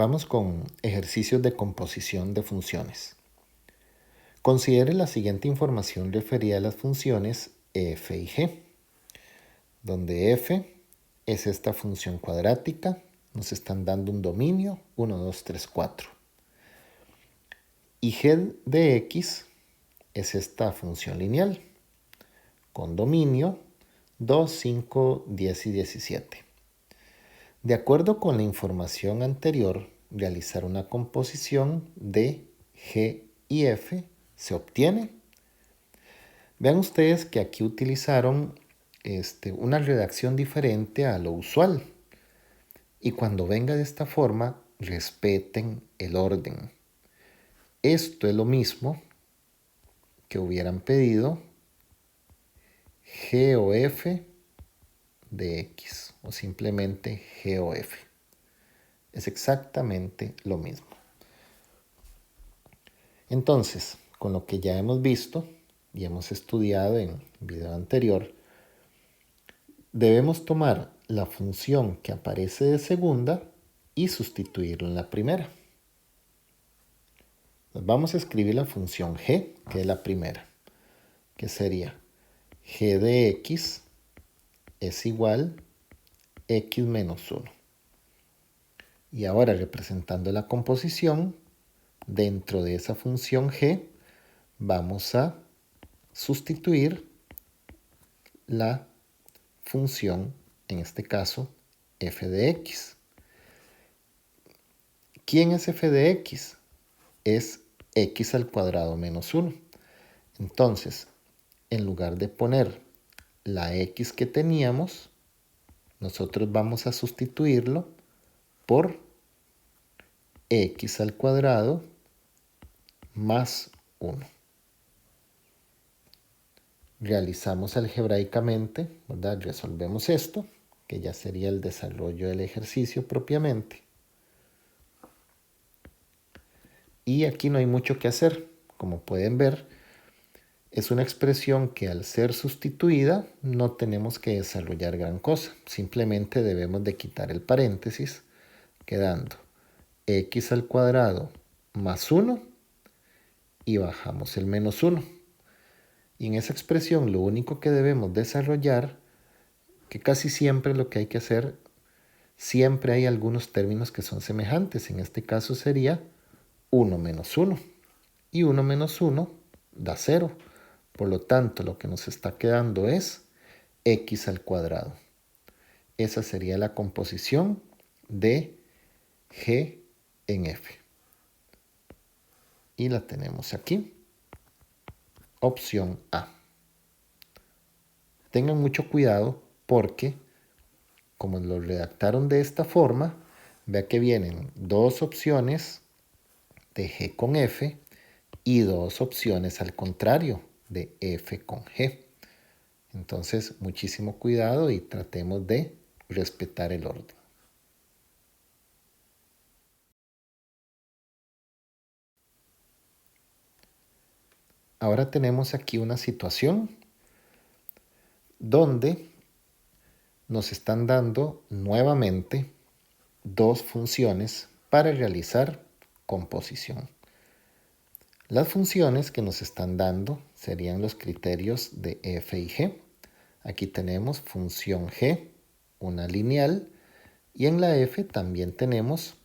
Vamos con ejercicios de composición de funciones. Considere la siguiente información referida a las funciones f y g, donde f es esta función cuadrática, nos están dando un dominio 1, 2, 3, 4. Y g de x es esta función lineal, con dominio 2, 5, 10 y 17. De acuerdo con la información anterior, realizar una composición de g y f se obtiene. Vean ustedes que aquí utilizaron una redacción diferente a lo usual. Y cuando venga de esta forma, respeten el orden. Esto es lo mismo que hubieran pedido g o f de x, o simplemente g o f. Es exactamente lo mismo. Entonces, con lo que ya hemos visto y hemos estudiado en el video anterior, debemos tomar la función que aparece de segunda y sustituirla en la primera. Nos vamos a escribir la función g, que es la primera, que sería g de x es igual a x menos 1. Y ahora, representando la composición, dentro de esa función g, vamos a sustituir la función, en este caso, f de x. ¿Quién es f de x? Es x al cuadrado menos 1. Entonces, en lugar de poner la x que teníamos, nosotros vamos a sustituirlo por x al cuadrado más 1. Realizamos algebraicamente, ¿verdad? Resolvemos esto, que ya sería el desarrollo del ejercicio propiamente. Y aquí no hay mucho que hacer. Como pueden ver, es una expresión que al ser sustituida no tenemos que desarrollar gran cosa. Simplemente debemos de quitar el paréntesis, quedando x al cuadrado más 1 y bajamos el menos 1. Y en esa expresión lo único que debemos desarrollar, que casi siempre lo que hay que hacer, siempre hay algunos términos que son semejantes. En este caso sería 1 menos 1. Y 1 menos 1 da 0. Por lo tanto, lo que nos está quedando es x al cuadrado. Esa sería la composición de g en f. Y la tenemos aquí. Opción A. Tengan mucho cuidado porque, como lo redactaron de esta forma, vea que vienen dos opciones de g con f y dos opciones al contrario de f con g. Entonces, muchísimo cuidado y tratemos de respetar el orden. Ahora tenemos aquí una situación donde nos están dando nuevamente dos funciones para realizar composición. Las funciones que nos están dando serían los criterios de f y g. Aquí tenemos función g, una lineal, y en la f también tenemos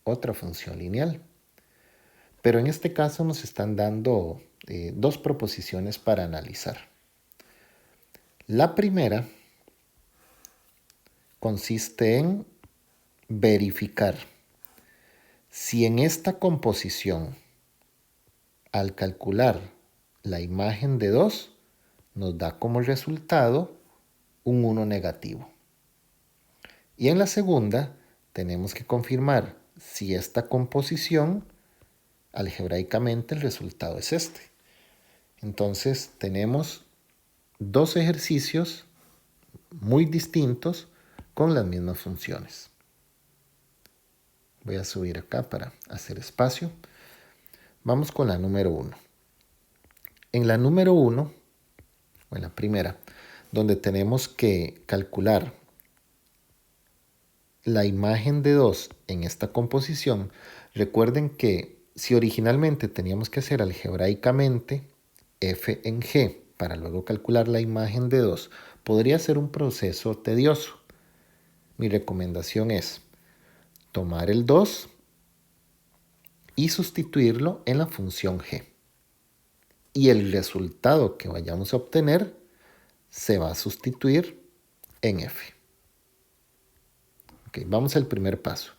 otra función lineal. Pero en este caso nos están dando dos proposiciones para analizar. La primera consiste en verificar si en esta composición, al calcular la imagen de 2, nos da como resultado un 1 negativo. Y en la segunda, tenemos que confirmar si esta composición, algebraicamente, el resultado es este. Entonces, tenemos dos ejercicios muy distintos con las mismas funciones. Voy a subir acá para hacer espacio. Vamos con la número 1. En la número 1, o en la primera, donde tenemos que calcular la imagen de 2 en esta composición, recuerden que si originalmente teníamos que hacer algebraicamente f en g para luego calcular la imagen de 2, podría ser un proceso tedioso. Mi recomendación es tomar el 2 y sustituirlo en la función g. Y el resultado que vayamos a obtener se va a sustituir en f. Ok, vamos al primer paso.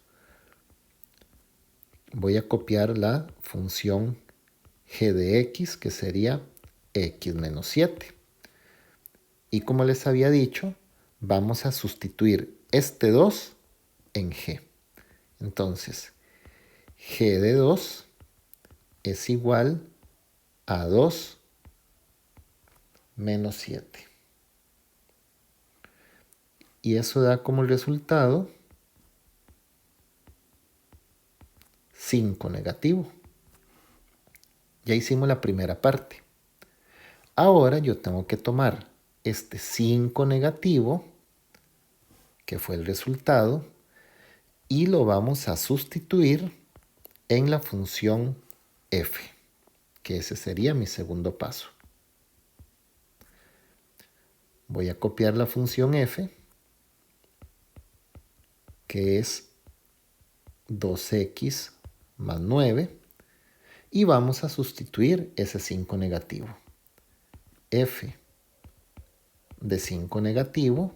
Voy a copiar la función g de x, que sería x menos 7. Y como les había dicho, vamos a sustituir este 2 en g. Entonces, g de 2 es igual a 2 menos 7. Y eso da como resultado 5 negativo. Ya hicimos la primera parte. Ahora yo tengo que tomar este 5 negativo, que fue el resultado, y lo vamos a sustituir en la función f, que ese sería mi segundo paso. Voy a copiar la función f, que es 2x más 9, y vamos a sustituir ese 5 negativo. F de 5 negativo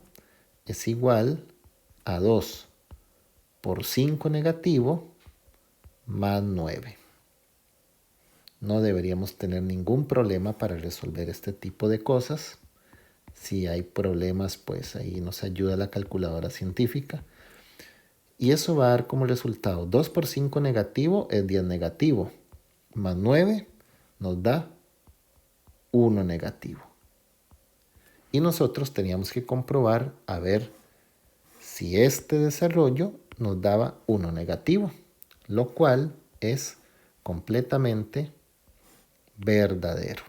es igual a 2 por 5 negativo más 9. No deberíamos tener ningún problema para resolver este tipo de cosas. Si hay problemas, pues ahí nos ayuda la calculadora científica. Y eso va a dar como resultado 2 por 5 negativo es 10 negativo, más 9 nos da 1 negativo. Y nosotros teníamos que comprobar a ver si este desarrollo nos daba 1 negativo, lo cual es completamente verdadero.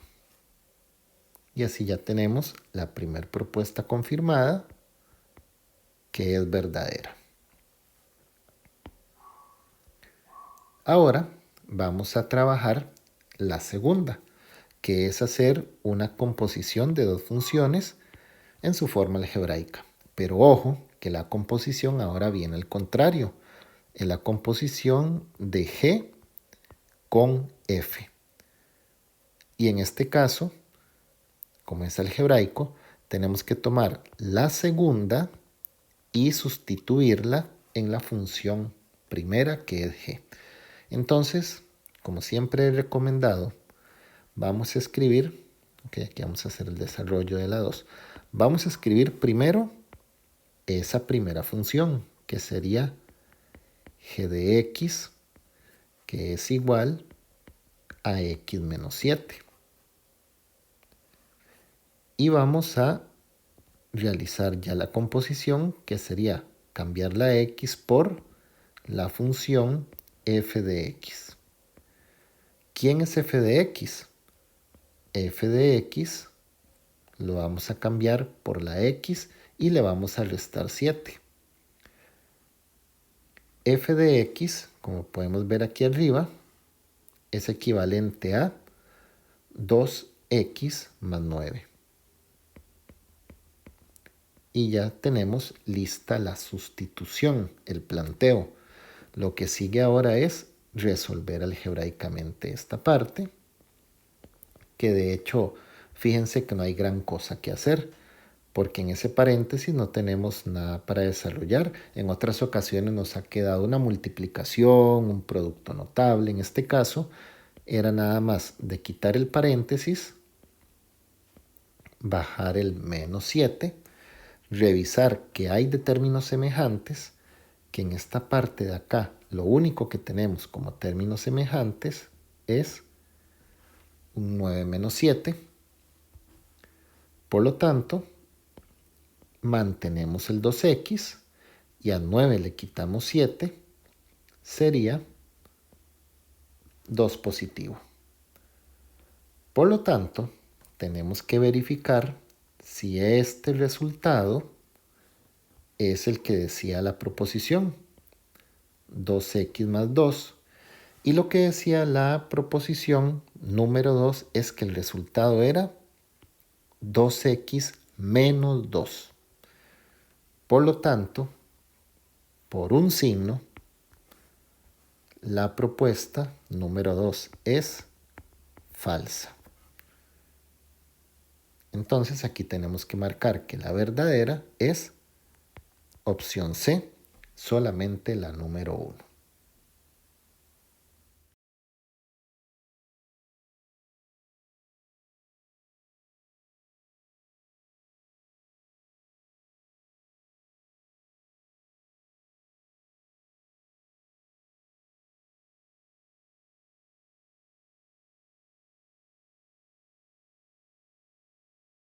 Y así ya tenemos la primera propuesta confirmada, que es verdadera. Ahora vamos a trabajar la segunda, que es hacer una composición de dos funciones en su forma algebraica. Pero ojo, que la composición ahora viene al contrario. Es la composición de g con f. Y en este caso, como es algebraico, tenemos que tomar la segunda y sustituirla en la función primera, que es g. Entonces, como siempre he recomendado, vamos a escribir, okay, aquí vamos a hacer el desarrollo de la 2. Vamos a escribir primero esa primera función, que sería g de x, que es igual a x menos 7. Y vamos a realizar ya la composición, que sería cambiar la x por la función f de x. ¿Quién es f de x? F de x lo vamos a cambiar por la x y le vamos a restar 7. F de x, como podemos ver aquí arriba, es equivalente a 2x más 9. Y ya tenemos lista la sustitución, el planteo. Lo que sigue ahora es resolver algebraicamente esta parte, que de hecho, fíjense que no hay gran cosa que hacer, porque en ese paréntesis no tenemos nada para desarrollar. En otras ocasiones nos ha quedado una multiplicación, un producto notable. En este caso, era nada más de quitar el paréntesis, bajar el menos 7, revisar que hay de términos semejantes, que en esta parte de acá lo único que tenemos como términos semejantes es un 9 menos 7. Por lo tanto, mantenemos el 2x y a 9 le quitamos 7, sería 2 positivo. Por lo tanto, tenemos que verificar si este resultado es el que decía la proposición, 2x más 2. Y lo que decía la proposición número 2 es que el resultado era 2x menos 2. Por lo tanto, por un signo, la propuesta número 2 es falsa. Entonces aquí tenemos que marcar que la verdadera es opción C, solamente la número 1.